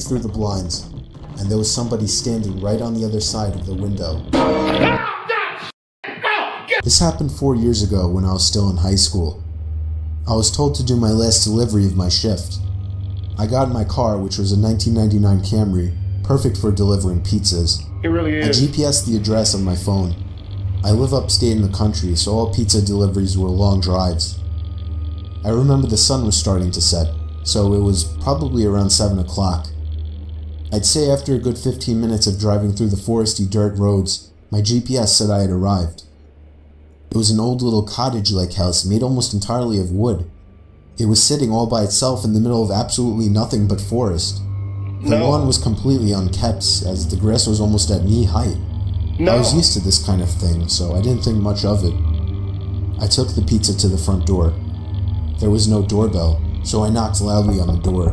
through the blinds, and there was somebody standing right on the other side of the window. This happened 4 years ago when I was still in high school. I was told to do my last delivery of my shift. I got in my car, which was a 1999 Camry, perfect for delivering pizzas. It really is. I GPSed the address on my phone. I live upstate in the country, so all pizza deliveries were long drives. I remember the sun was starting to set, so it was probably around 7 o'clock. I'd say after a good 15 minutes of driving through the foresty dirt roads, my GPS said I had arrived. It was an old little cottage-like house made almost entirely of wood. It was sitting all by itself in the middle of absolutely nothing but forest. The lawn was completely unkept, as the grass was almost at knee height. I was used to this kind of thing, so I didn't think much of it. I took the pizza to the front door. There was no doorbell, so I knocked loudly on the door.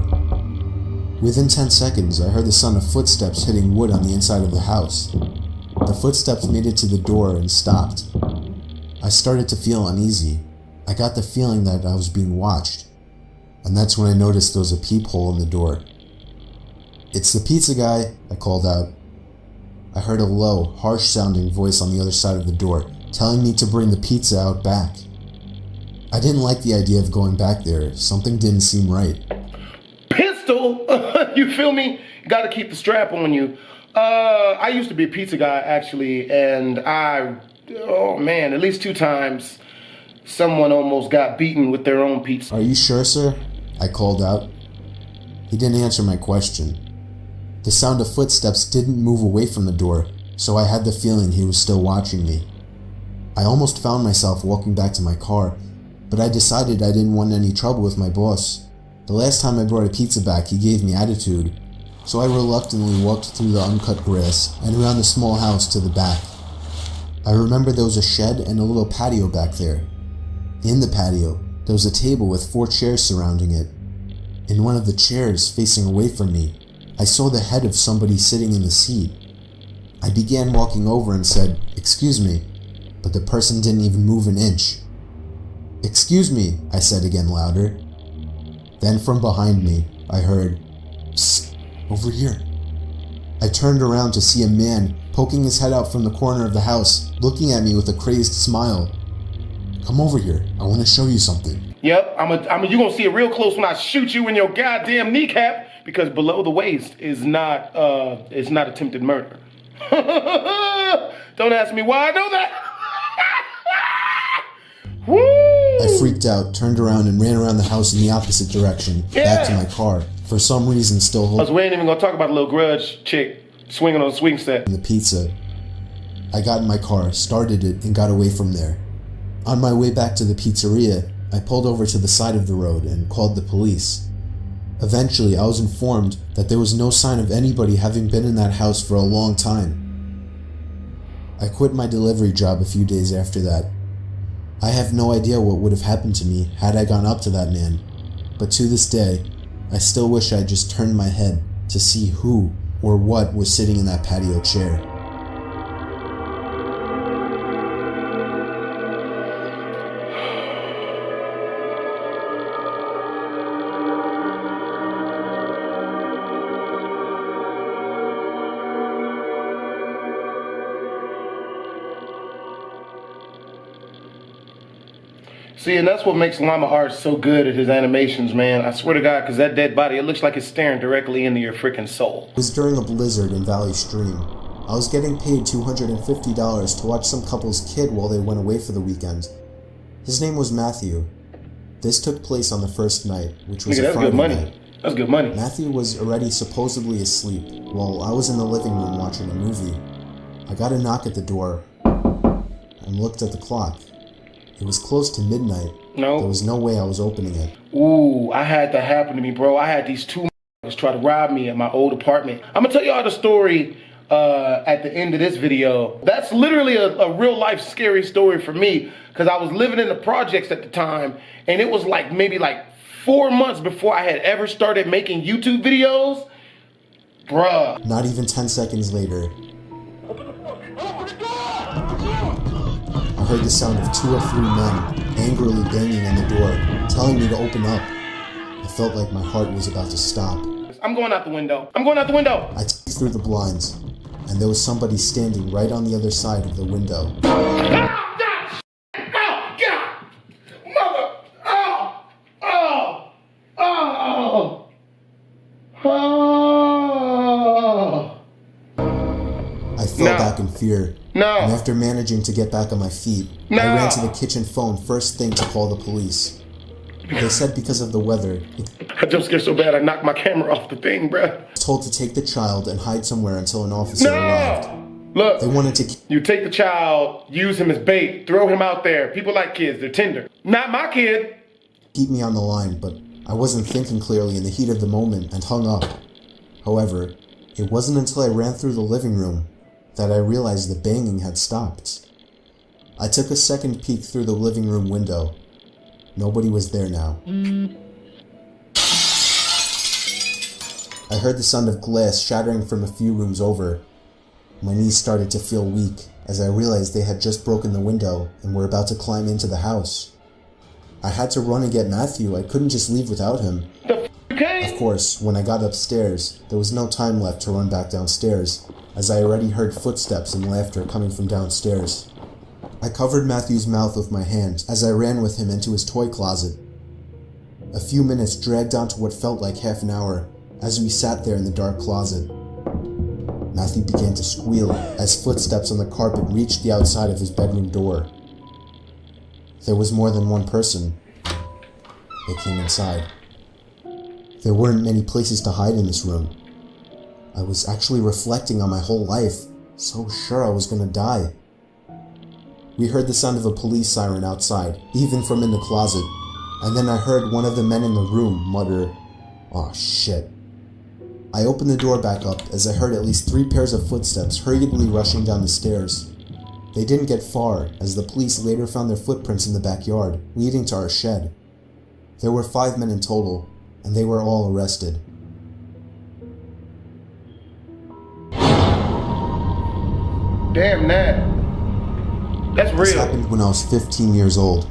Within 10 seconds, I heard the sound of footsteps hitting wood on the inside of the house. The footsteps made it to the door and stopped. I started to feel uneasy. I got the feeling that I was being watched. And that's when I noticed there was a peephole in the door. "It's the pizza guy," I called out. I heard a low, harsh-sounding voice on the other side of the door, telling me to bring the pizza out back. I didn't like the idea of going back there. Something didn't seem right. Pistol? You feel me? Gotta keep the strap on you. I used to be a pizza guy, actually, and oh man, at least 2 times, someone almost got beaten with their own pizza. "Are you sure, sir?" I called out. He didn't answer my question. The sound of footsteps didn't move away from the door, so I had the feeling he was still watching me. I almost found myself walking back to my car, but I decided I didn't want any trouble with my boss. The last time I brought a pizza back, he gave me attitude, so I reluctantly walked through the uncut grass and around the small house to the back. I remember there was a shed and a little patio back there. In the patio, there was a table with 4 chairs surrounding it. In one of the chairs, facing away from me, I saw the head of somebody sitting in the seat. I began walking over and said, "Excuse me," but the person didn't even move an inch. "Excuse me," I said again louder. Then from behind me, I heard, "Psst, over here." I turned around to see a man poking his head out from the corner of the house, looking at me with a crazed smile. "Come over here, I want to show you something." Yep, you're gonna see it real close when I shoot you in your goddamn kneecap, because below the waist is not attempted murder. Don't ask me why I know that. Woo! I freaked out, turned around, and ran around the house in the opposite direction, back to my car, for some reason still holding we ain't even gonna talk about the little grudge chick swinging on a swing set. The pizza. I got in my car, started it, and got away from there. On my way back to the pizzeria, I pulled over to the side of the road and called the police. Eventually, I was informed that there was no sign of anybody having been in that house for a long time. I quit my delivery job a few days after that. I have no idea what would have happened to me had I gone up to that man, but to this day, I still wish I had just turned my head to see who or what was sitting in that patio chair. See, and that's what makes Llama Art so good at his animations, man. I swear to God, because that dead body, it looks like it's staring directly into your freaking soul. It was during a blizzard in Valley Stream. I was getting paid $250 to watch some couple's kid while they went away for the weekend. His name was Matthew. This took place on the first night, which was a Friday night. That's good money. Matthew was already supposedly asleep, while I was in the living room watching a movie. I got a knock at the door and looked at the clock. It was close to midnight. No. There was no way I was opening it. Ooh, I had that happen to me, bro. I had these 2 try to rob me at my old apartment. I'm gonna tell y'all the story at the end of this video. That's literally a real life scary story for me, because I was living in the projects at the time, and it was like maybe like 4 months before I had ever started making YouTube videos. Bruh. Not even 10 seconds later, I heard the sound of 2 or 3 men angrily banging on the door, telling me to open up. I felt like my heart was about to stop. I'm going out the window. I'm going out the window. I peeked through the blinds, and there was somebody standing right on the other side of the window. I fell back in fear. No. And after managing to get back on my feet, I ran to the kitchen phone first thing to call the police. They said because of the weather, I jumped scared so bad I knocked my camera off the thing, bruh. I was told to take the child and hide somewhere until an officer arrived. Look, they wanted to you take the child, use him as bait, throw him out there. People like kids, they're tender. Not my kid. keep me on the line, but I wasn't thinking clearly in the heat of the moment and hung up. However, it wasn't until I ran through the living room that I realized the banging had stopped. I took a second peek through the living room window. Nobody was there now. I heard the sound of glass shattering from a few rooms over. My knees started to feel weak as I realized they had just broken the window and were about to climb into the house. I had to run and get Matthew. I couldn't just leave without him. Of course, when I got upstairs, there was no time left to run back downstairs, as I already heard footsteps and laughter coming from downstairs. I covered Matthew's mouth with my hand as I ran with him into his toy closet. A few minutes dragged on to what felt like half an hour as we sat there in the dark closet. Matthew began to squeal as footsteps on the carpet reached the outside of his bedroom door. There was more than one person. They came inside. There weren't many places to hide in this room. I was actually reflecting on my whole life, so sure I was gonna die. We heard the sound of a police siren outside, even from in the closet, and then I heard one of the men in the room mutter, "Aw, shit." I opened the door back up as I heard at least 3 pairs of footsteps hurriedly rushing down the stairs. They didn't get far, as the police later found their footprints in the backyard, leading to our shed. There were 5 men in total, and they were all arrested. Damn that. That's real. This happened when I was 15 years old.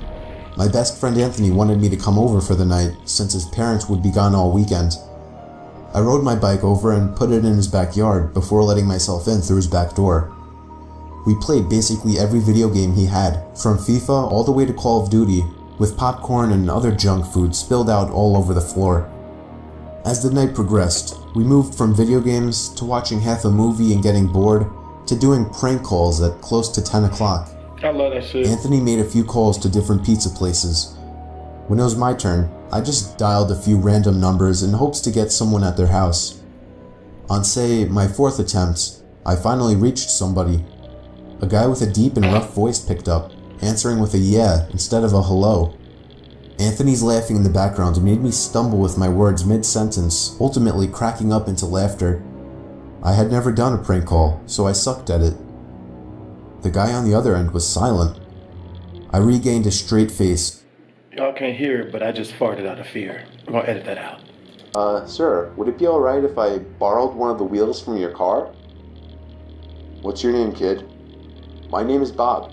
My best friend Anthony wanted me to come over for the night, since his parents would be gone all weekend. I rode my bike over and put it in his backyard before letting myself in through his back door. We played basically every video game he had, from FIFA all the way to Call of Duty, with popcorn and other junk food spilled out all over the floor. As the night progressed, we moved from video games to watching half a movie and getting bored, to doing prank calls at close to 10 o'clock. I love that shit. Anthony made a few calls to different pizza places. When it was my turn, I just dialed a few random numbers in hopes to get someone at their house. On, say, my 4th attempt, I finally reached somebody. A guy with a deep and rough voice picked up, answering with a yeah instead of a hello. Anthony's laughing in the background made me stumble with my words mid-sentence, ultimately cracking up into laughter. I had never done a prank call, so I sucked at it. The guy on the other end was silent. I regained a straight face. Y'all can't hear it, but I just farted out of fear. We're gonna edit that out. Sir, would it be alright if I borrowed one of the wheels from your car? What's your name, kid? My name is Bob.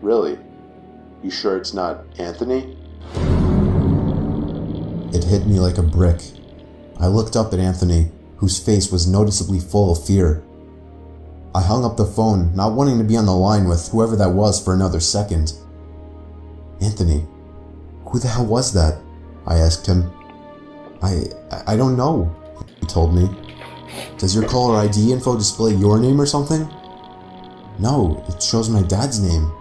Really? You sure it's not Anthony? It hit me like a brick. I looked up at Anthony, whose face was noticeably full of fear. I hung up the phone, not wanting to be on the line with whoever that was for another second. Anthony, who the hell was that? I asked him. I don't know, he told me. Does your caller ID info display your name or something? No, it shows my dad's name.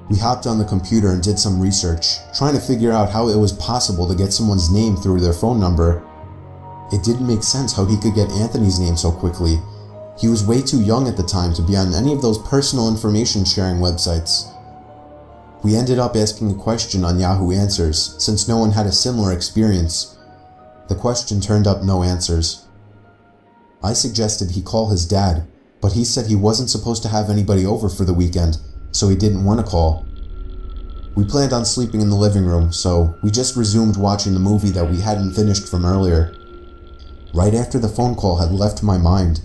We hopped on the computer and did some research, trying to figure out how it was possible to get someone's name through their phone number. It didn't make sense how he could get Anthony's name so quickly. He was way too young at the time to be on any of those personal information sharing websites. We ended up asking a question on Yahoo Answers, since no one had a similar experience. The question turned up no answers. I suggested he call his dad, but he said he wasn't supposed to have anybody over for the weekend, so he didn't want to call. We planned on sleeping in the living room, so we just resumed watching the movie that we hadn't finished from earlier. Right after the phone call had left my mind,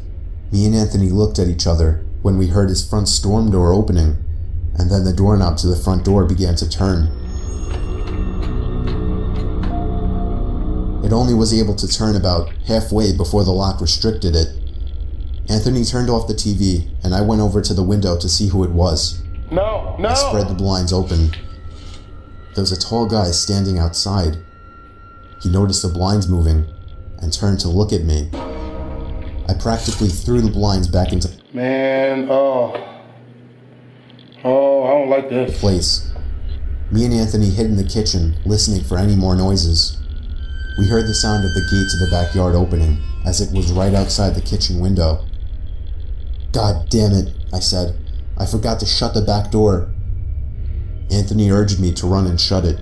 me and Anthony looked at each other when we heard his front storm door opening, and then the doorknob to the front door began to turn. It only was able to turn about halfway before the lock restricted it. Anthony turned off the TV, and I went over to the window to see who it was. No. I spread the blinds open. There was a tall guy standing outside. He noticed the blinds moving and turned to look at me. I practically threw the blinds back into I don't like this. place. Me and Anthony hid in the kitchen, listening for any more noises. We heard the sound of the gate to the backyard opening, as it was right outside the kitchen window. "God damn it," I said. "I forgot to shut the back door." Anthony urged me to run and shut it.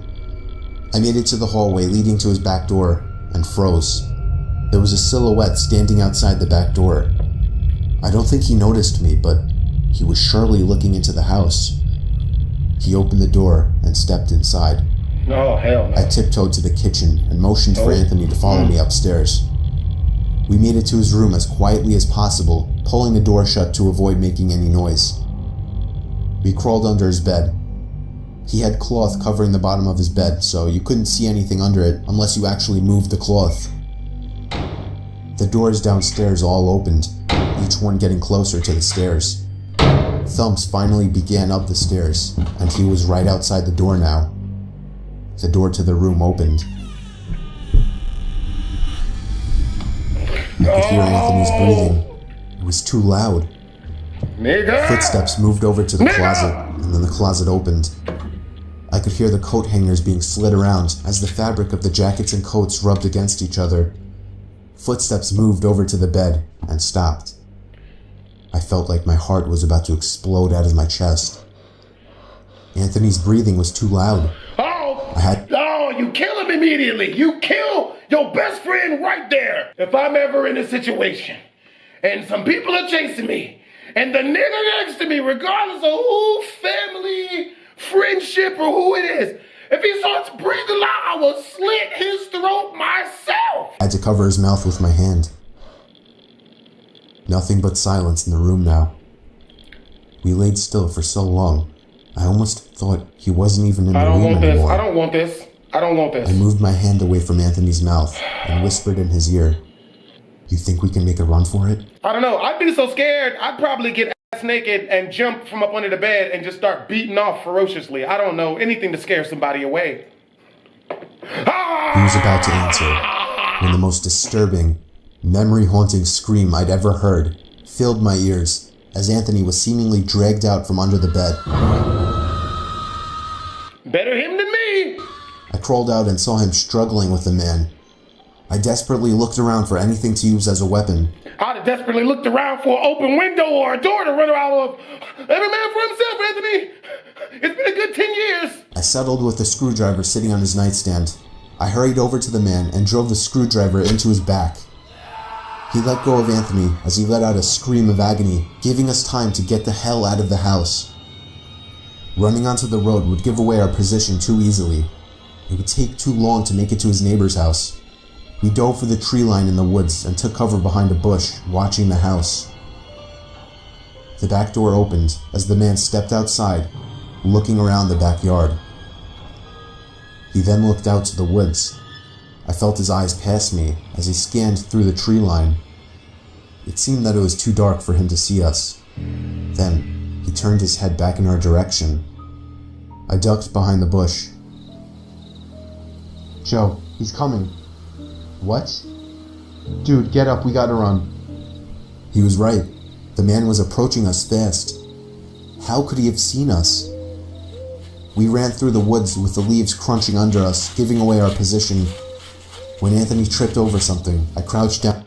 I made it to the hallway leading to his back door, and froze. There was a silhouette standing outside the back door. I don't think he noticed me, but he was surely looking into the house. He opened the door and stepped inside. Oh, hell no. I tiptoed to the kitchen and motioned for Anthony to follow me upstairs. We made it to his room as quietly as possible, pulling the door shut to avoid making any noise. We crawled under his bed. He had cloth covering the bottom of his bed, so you couldn't see anything under it unless you actually moved the cloth. The doors downstairs all opened, each one getting closer to the stairs. Thumps finally began up the stairs, and he was right outside the door now. The door to the room opened. I could hear Anthony's breathing. It was too loud. Nigga! Footsteps moved over to the closet, and then the closet opened. I could hear the coat hangers being slid around as the fabric of the jackets and coats rubbed against each other. Footsteps moved over to the bed and stopped. I felt like my heart was about to explode out of my chest. Anthony's breathing was too loud. You kill him immediately. You kill your best friend right there. If I'm ever in a situation and some people are chasing me and the nigga next to me, regardless of who, family, friendship, or who it is, if he starts breathing loud, I will slit his throat myself. I had to cover his mouth with my hand. Nothing but silence in the room now. We laid still for so long, I almost thought he wasn't even in the room anymore. I don't want this. I moved my hand away from Anthony's mouth and whispered in his ear, "You think we can make a run for it?" I don't know. I'd be so scared, I'd probably get ass naked and jump from up under the bed and just start beating off ferociously. I don't know. Anything to scare somebody away. He was about to answer when the most disturbing, memory-haunting scream I'd ever heard filled my ears as Anthony was seemingly dragged out from under the bed. Better him than me! I crawled out and saw him struggling with the man. I desperately looked around for anything to use as a weapon. I'd have desperately looked around for an open window or a door to run around of. Every man for himself, Anthony! It's been a good 10 years! I settled with the screwdriver sitting on his nightstand. I hurried over to the man and drove the screwdriver into his back. He let go of Anthony as he let out a scream of agony, giving us time to get the hell out of the house. Running onto the road would give away our position too easily. It would take too long to make it to his neighbor's house. We dove for the tree line in the woods and took cover behind a bush, watching the house. The back door opened as the man stepped outside, looking around the backyard. He then looked out to the woods. I felt his eyes pass me as he scanned through the tree line. It seemed that it was too dark for him to see us. Then, he turned his head back in our direction. I ducked behind the bush. "Joe, he's coming." "What?" "Dude, get up, we gotta run." He was right. The man was approaching us fast. How could he have seen us? We ran through the woods with the leaves crunching under us, giving away our position. When Anthony tripped over something, I crouched down.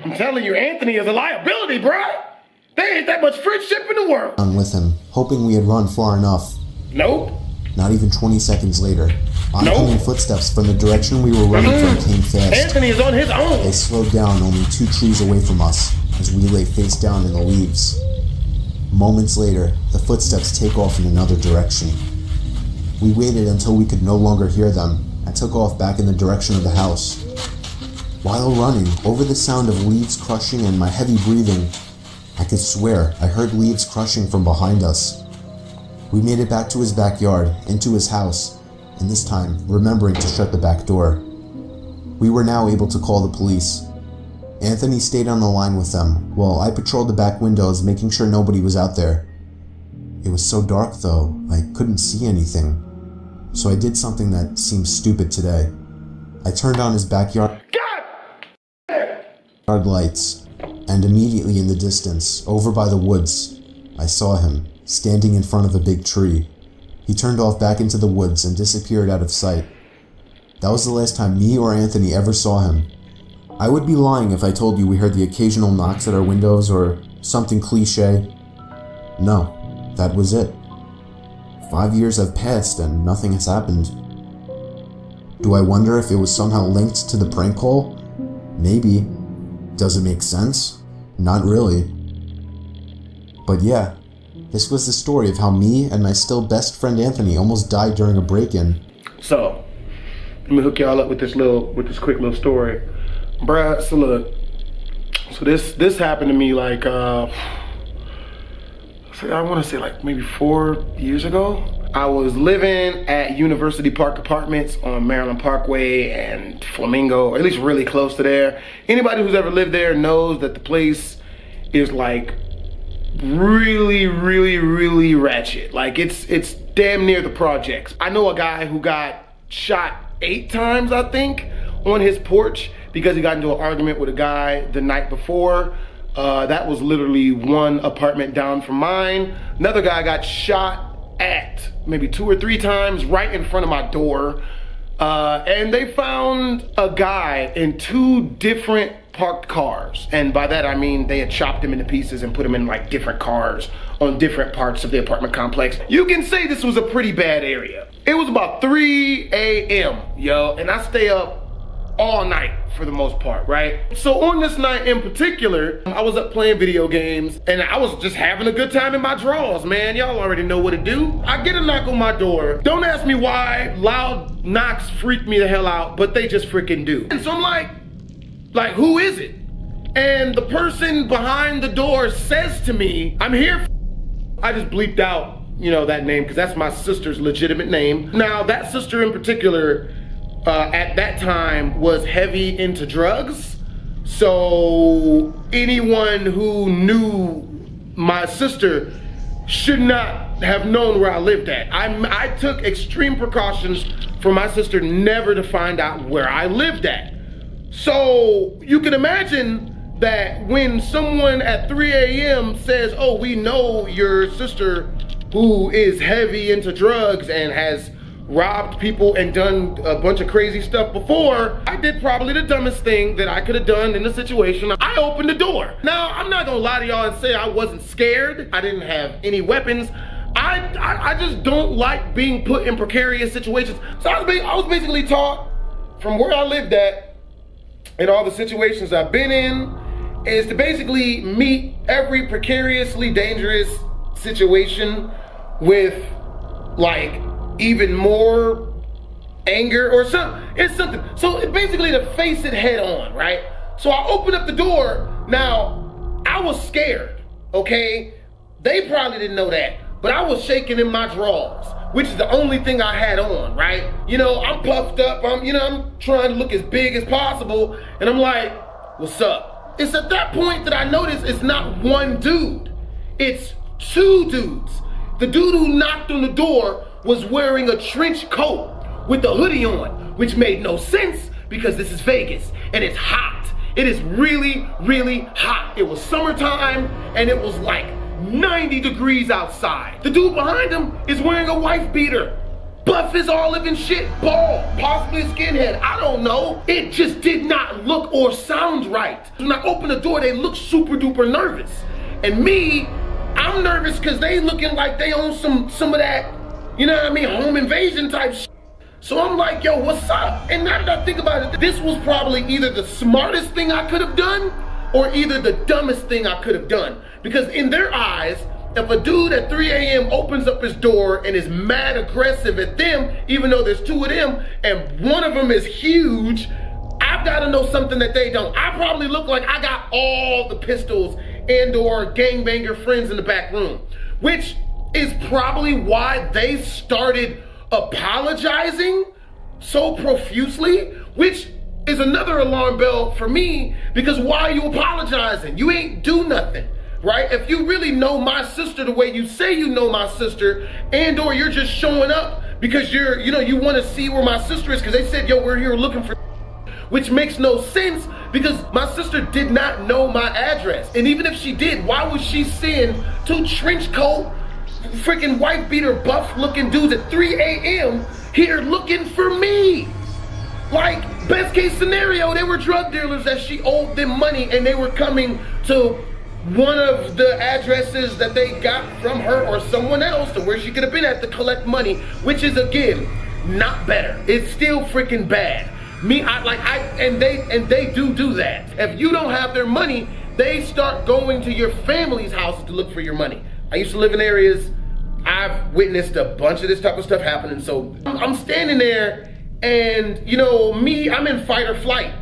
I'm telling you, Anthony is a liability, bruh. There ain't that much friendship in the world. With him, hoping we had run far enough. Nope. Not even 20 seconds later, oncoming footsteps from the direction we were running from came fast. Anthony is on his own. They slowed down only 2 trees away from us as we lay face down in the leaves. Moments later, the footsteps take off in another direction. We waited until we could no longer hear them and took off back in the direction of the house. While running, over the sound of leaves crushing and my heavy breathing, I could swear I heard leaves crushing from behind us. We made it back to his backyard, into his house, and this time remembering to shut the back door. We were now able to call the police. Anthony stayed on the line with them, while I patrolled the back windows, making sure nobody was out there. It was so dark though, I couldn't see anything. So I did something that seems stupid today. I turned on his backyard lights, and immediately in the distance, over by the woods, I saw him, standing in front of a big tree. He turned off back into the woods and disappeared out of sight. That was the last time me or Anthony ever saw him. I would be lying if I told you we heard the occasional knocks at our windows or something cliche. No, that was it. 5 years have passed and nothing has happened. Do I wonder if it was somehow linked to the prank call? Maybe. Does it make sense? Not really. But yeah, this was the story of how me and my still best friend Anthony almost died during a break-in. So, let me hook y'all up with this quick little story. Bruh, so look, so this happened to me like, I want to say like maybe 4 years ago. I was living at University Park Apartments on Maryland Parkway and Flamingo, or at least really close to there. Anybody who's ever lived there knows that the place is like really, really, really ratchet. Like it's damn near the projects. I know a guy who got shot 8 times, I think, on his porch because he got into an argument with a guy the night before. That was literally one apartment down from mine. Another guy got shot at maybe 2 or 3 times right in front of my door. And they found a guy in 2 different parked cars. And by that I mean they had chopped him into pieces and put him in like different cars on different parts of the apartment complex. You can say this was a pretty bad area. It was about 3 a.m., yo, and I stay up all night for the most part, right? So on this night in particular, I was up playing video games and I was just having a good time in my drawers, man. Y'all already know what to do. I get a knock on my door. Don't ask me why. Loud knocks freak me the hell out, but they just freaking do. And so I'm like, who is it? And the person behind the door says to me, I'm here. I just bleeped out, you know, that name because that's my sister's legitimate name. Now that sister in particular, at that time was heavy into drugs. So anyone who knew my sister should not have known where I lived at. I took extreme precautions for my sister never to find out where I lived at. So you can imagine that when someone at 3 a.m. says, oh, we know your sister who is heavy into drugs and has robbed people and done a bunch of crazy stuff before, I did probably the dumbest thing that I could have done in the situation. I opened the door. Now, I'm not gonna lie to y'all and say I wasn't scared. I didn't have any weapons. I just don't like being put in precarious situations. So I was basically taught from where I lived at and all the situations I've been in is to basically meet every precariously dangerous situation with like even more anger or something. It's something. So it's basically to face it head on, right? So I opened up the door. Now, I was scared, okay? They probably didn't know that, but I was shaking in my drawers, which is the only thing I had on, right? You know, I'm puffed up. I'm trying to look as big as possible, and I'm like, what's up? It's at that point that I notice it's not one dude. It's 2 dudes. The dude who knocked on the door was wearing a trench coat with a hoodie on, which made no sense because this is Vegas and it's hot. It is really, really hot. It was summertime and it was like 90 degrees outside. The dude behind him is wearing a wife beater. Buff as olive and shit, bald, possibly a skinhead, I don't know. It just did not look or sound right. When I opened the door, they looked super duper nervous. And me, I'm nervous because they looking like they own some of that, you know what I mean, home invasion type shit. So I'm like, yo, what's up? And now that I think about it, this was probably either the smartest thing I could have done or either the dumbest thing I could have done. Because in their eyes, if a dude at 3 a.m. opens up his door and is mad aggressive at them, even though there's 2 of them and one of them is huge, I've got to know something that they don't. I probably look like I got all the pistols and or gangbanger friends in the back room, which is probably why they started apologizing so profusely, which is another alarm bell for me, because why are you apologizing? You ain't do nothing, right? If you really know my sister the way you say you know my sister, and or you're just showing up because you want to see where my sister is because they said, yo, we're here looking for, which makes no sense because my sister did not know my address. And even if she did, why would she send two trench coat, freaking wife beater, buff looking dudes at 3 a.m. here looking for me? Like, best case scenario, they were drug dealers that she owed them money and they were coming to one of the addresses that they got from her or someone else to where she could have been at to collect money, which is, again, not better. It's still freaking bad. And they do that. If you don't have their money, they start going to your family's houses to look for your money. I used to live in areas, I've witnessed a bunch of this type of stuff happening. So I'm standing there and, I'm in fight or flight,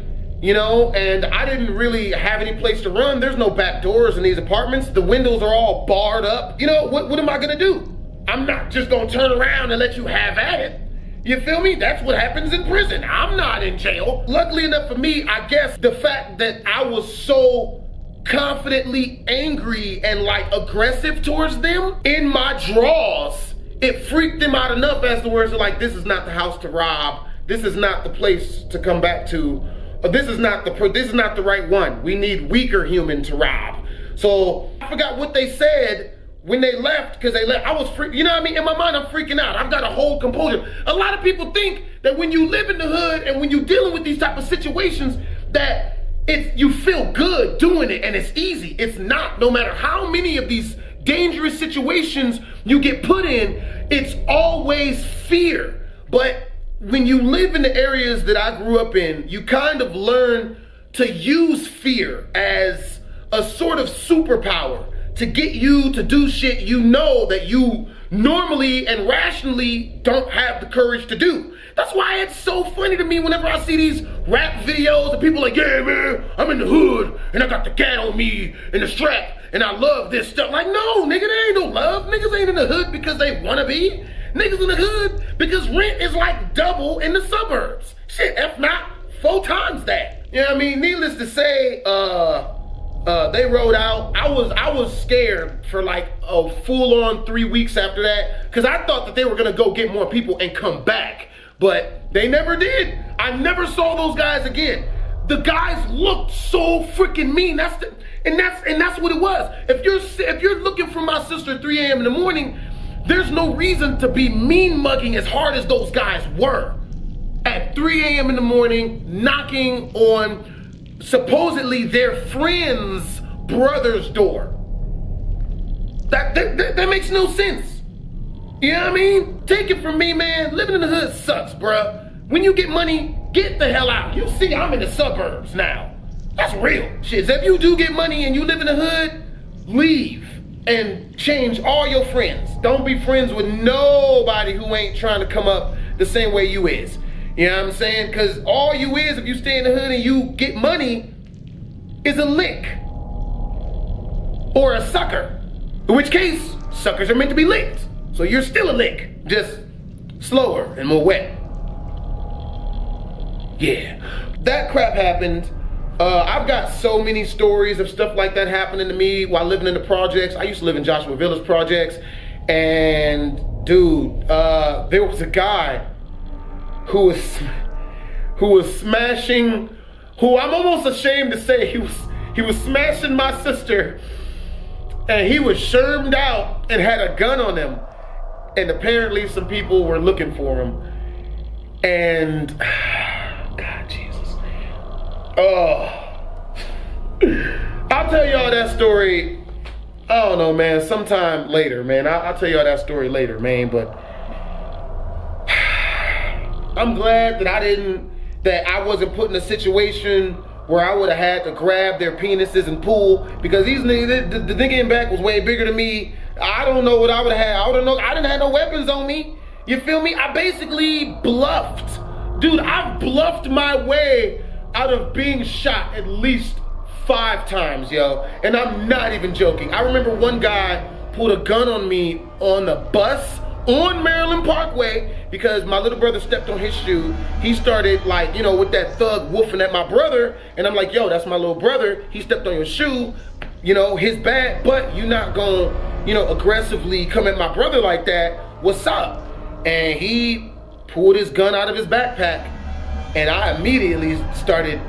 and I didn't really have any place to run. There's no back doors in these apartments. The windows are all barred up. What am I gonna do? I'm not just gonna turn around and let you have at it. You feel me? That's what happens in prison. I'm not in jail. Luckily enough for me, I guess the fact that I was so confidently angry and aggressive towards them in my draws, it freaked them out enough as the words are like, this is not the house to rob. This is not the place to come back to. This is not the right one. We need weaker human to rob. So I forgot what they said when they left, because they left. I was in my mind I'm freaking out. I've got to hold composure. A lot of people think that when you live in the hood and when you're dealing with these type of situations that you feel good doing it and it's easy. It's not. No matter how many of these dangerous situations you get put in, it's always fear. But when you live in the areas that I grew up in, you kind of learn to use fear as a sort of superpower to get you to do shit that you normally and rationally don't have the courage to do. That's why it's so funny to me whenever I see these rap videos and people like, yeah, man, I'm in the hood and I got the gat on me and the strap and I love this stuff. Like, no, nigga, there ain't no love. Niggas ain't in the hood because they wanna be. Niggas in the hood because rent is like double in the suburbs. Shit, if not 4 times that. You know what I mean? Needless to say, they rode out. I was scared for like a full-on 3 weeks after that because I thought that they were gonna go get more people and come back, but they never did. I never saw those guys again. The guys looked so freaking mean. That's what it was. If you're looking for my sister at 3 a.m. in the morning, there's no reason to be mean mugging as hard as those guys were at 3 a.m. in the morning, knocking on supposedly their friend's brother's door. That makes no sense. You know what I mean? Take it from me, man. Living in the hood sucks, bruh. When you get money, get the hell out. You see, I'm in the suburbs now. That's real. Shit, if you do get money and you live in the hood, leave and change all your friends. Don't be friends with nobody who ain't trying to come up the same way you is. You know what I'm saying? Because all you is, if you stay in the hood and you get money, is a lick. Or a sucker. In which case, suckers are meant to be licked. So you're still a lick, just slower and more wet. Yeah, that crap happened. I've got so many stories of stuff like that happening to me while living in the projects. I used to live in Joshua Village projects, and dude, there was a guy who was smashing, who I'm almost ashamed to say he was smashing my sister, and he was shermed out and had a gun on him, and apparently some people were looking for him, and God, Jesus. I'll tell y'all that story, I don't know, man, sometime later, man. I'll tell y'all that story later, man, but I'm glad that I wasn't put in a situation where I would have had to grab their penises and pull, because these niggas, the nigga in back was way bigger than me. I don't know what I would have had. I didn't have no weapons on me. You feel me? I basically bluffed. Dude, I've bluffed my way out of being shot at least 5 times, yo. And I'm not even joking. I remember one guy pulled a gun on me on the bus on Maryland Parkway because my little brother stepped on his shoe. He started like, you know, with that thug woofing at my brother. And I'm like, yo, that's my little brother. He stepped on your shoe. You know, his bad, but you're not gonna, you know, aggressively come at my brother like that. What's up? And he pulled his gun out of his backpack. And I immediately started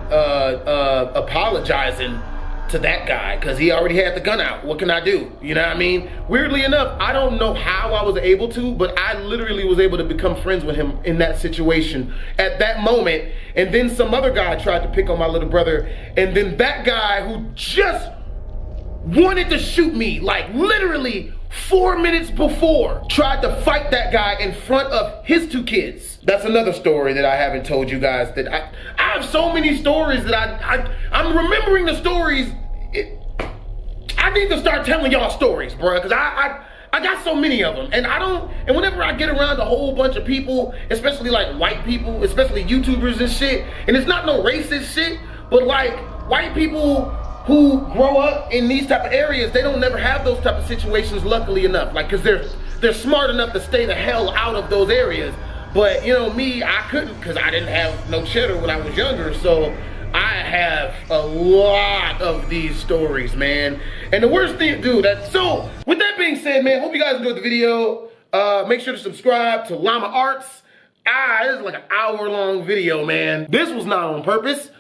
apologizing to that guy because he already had the gun out. What can I do? You know what I mean? Weirdly enough, I don't know how I was able to, but I literally was able to become friends with him in that situation at that moment. And then some other guy tried to pick on my little brother. And then that guy who just wanted to shoot me, like literally 4 minutes before, tried to fight that guy in front of his 2 kids. That's another story that I haven't told you guys. That I have so many stories that I'm remembering the stories. I need to start telling y'all stories, bro, because I got so many of them, and and whenever I get around a whole bunch of people, especially like white people, especially YouTubers and shit, and it's not no racist shit, but like white people who grow up in these type of areas, they don't never have those type of situations, luckily enough, like, because they're smart enough to stay the hell out of those areas. But you know me, I couldn't, because I didn't have no cheddar when I was younger, so I have a lot of these stories, man. And the worst thing, dude, so with that being said, man, hope you guys enjoyed the video. Make sure to subscribe to Llama Arts. This is like an hour-long video, man. This was not on purpose.